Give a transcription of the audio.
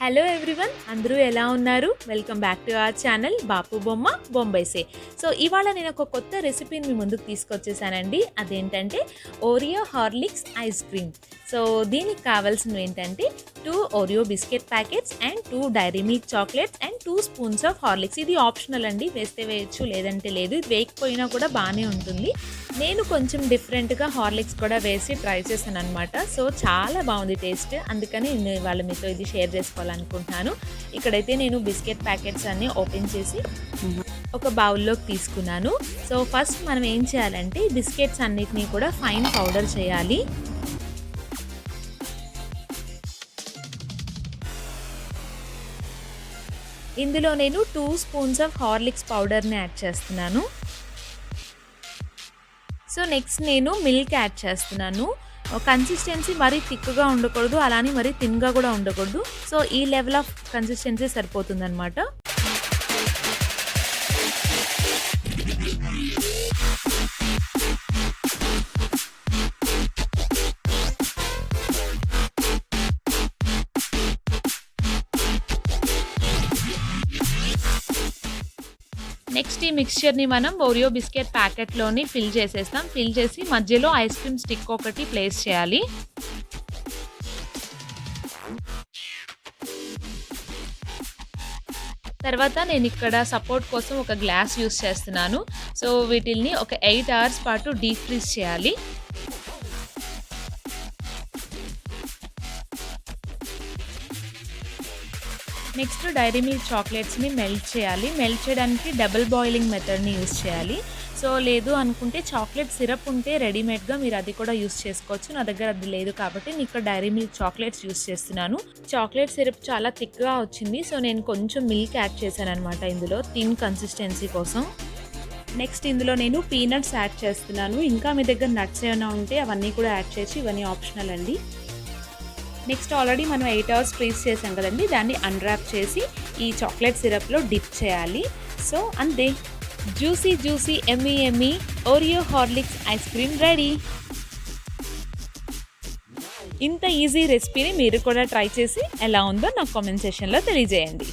Hello everyone, అందరూ ఎలా ఉన్నారు? Welcome back to our channel Bapu Bomma బొంబైసే. సో ఇవాళ నేను ఒక కొత్త రెసిపీని మీ ముందుకు తీసుకొచ్చేసానండి. అదేంటంటే Oreo Horlicks ice cream. So దీనికి కావాల్సినవి ఏంటంటే 2 Oreo biscuit packets and 2 Dairy Milk chocolates and 2 spoons of Horlicks. ఇది ఆప్షనల్ అండి, వేస్తే వేయచ్చు లేదంటే లేదు. ఇది వేయకపోయినా కూడా బాగానే ఉంటుంది. నేను కొంచెం డిఫరెంట్గా హార్లిక్స్ కూడా వేసి ట్రై చేశాను అనమాట. సో చాలా బాగుంది టేస్ట్, అందుకని నేను ఇవాళ మీతో ఇది షేర్ చేసుకోవాలనుకుంటున్నాను. ఇక్కడైతే నేను బిస్కెట్ ప్యాకెట్స్ అన్నీ ఓపెన్ చేసి ఒక బౌల్లోకి తీసుకున్నాను. సో ఫస్ట్ మనం ఏం చేయాలంటే బిస్కెట్స్ అన్నిటినీ కూడా ఫైన్ పౌడర్ చేయాలి. ఇందులో నేను 2 స్పూన్స్ ఆఫ్ హార్లిక్స్ పౌడర్ని యాడ్ చేస్తున్నాను. సో నెక్స్ట్ నేను మిల్క్ యాడ్ చేస్తున్నాను. కన్సిస్టెన్సీ మరీ థిక్గా ఉండకూడదు, అలానే మరీ థిన్గా కూడా ఉండకూడదు. సో ఈ లెవెల్ ఆఫ్ కన్సిస్టెన్సీ సరిపోతుంది అనమాట. నెక్స్ట్ ఈ మిక్స్చర్ని మనం ఓరియో బిస్కెట్ ప్యాకెట్లోని ఫిల్ చేసేస్తాం. ఫిల్ చేసి మధ్యలో ఐస్ క్రీమ్ స్టిక్ ఒకటి ప్లేస్ చేయాలి. తర్వాత నేను ఇక్కడ సపోర్ట్ కోసం ఒక గ్లాస్ యూస్ చేస్తున్నాను. సో వీటిల్ని ఒక 8 అవర్స్ పాటు డీప్ ఫ్రీజ్ చేయాలి. నెక్స్ట్ డైరీ మిల్క్ చాక్లెట్స్ని మెల్ట్ చేయాలి. మెల్ట్ చేయడానికి డబుల్ బాయిలింగ్ మెథడ్ని యూస్ చేయాలి. సో లేదు అనుకుంటే చాక్లెట్ సిరప్ ఉంటే రెడీమేడ్గా మీరు అది కూడా యూస్ చేసుకోవచ్చు. నా దగ్గర అది లేదు కాబట్టి నేను ఇక్కడ డైరీ మిల్క్ చాక్లెట్స్ యూస్ చేస్తున్నాను. చాక్లెట్ సిరప్ చాలా థిక్గా వచ్చింది. సో నేను కొంచెం మిల్క్ యాడ్ చేశాను అనమాట ఇందులో, థిన్ కన్సిస్టెన్సీ కోసం. నెక్స్ట్ ఇందులో నేను పీనట్స్ యాడ్ చేస్తున్నాను. ఇంకా మీ దగ్గర నట్స్ ఏమైనా ఉంటే అవన్నీ కూడా యాడ్ చేసి, ఇవన్నీ ఆప్షనల్ అండి. నెక్స్ట్ ఆల్రెడీ మనం 8 అవర్స్ ఫ్రీజ్ చేసాం కదండి, దాన్ని అన్రాప్ చేసి ఈ చాక్లెట్ సిరప్లో డిప్ చేయాలి. సో అంతే, juicy juicy Emmy Emmy Oreo Horlicks ice cream ready. ఇంత ఈజీ రెసిపీని మీరు కూడా ట్రై చేసి ఎలా ఉందో నాకు కామెంట్ సెక్షన్లో తెలియజేయండి.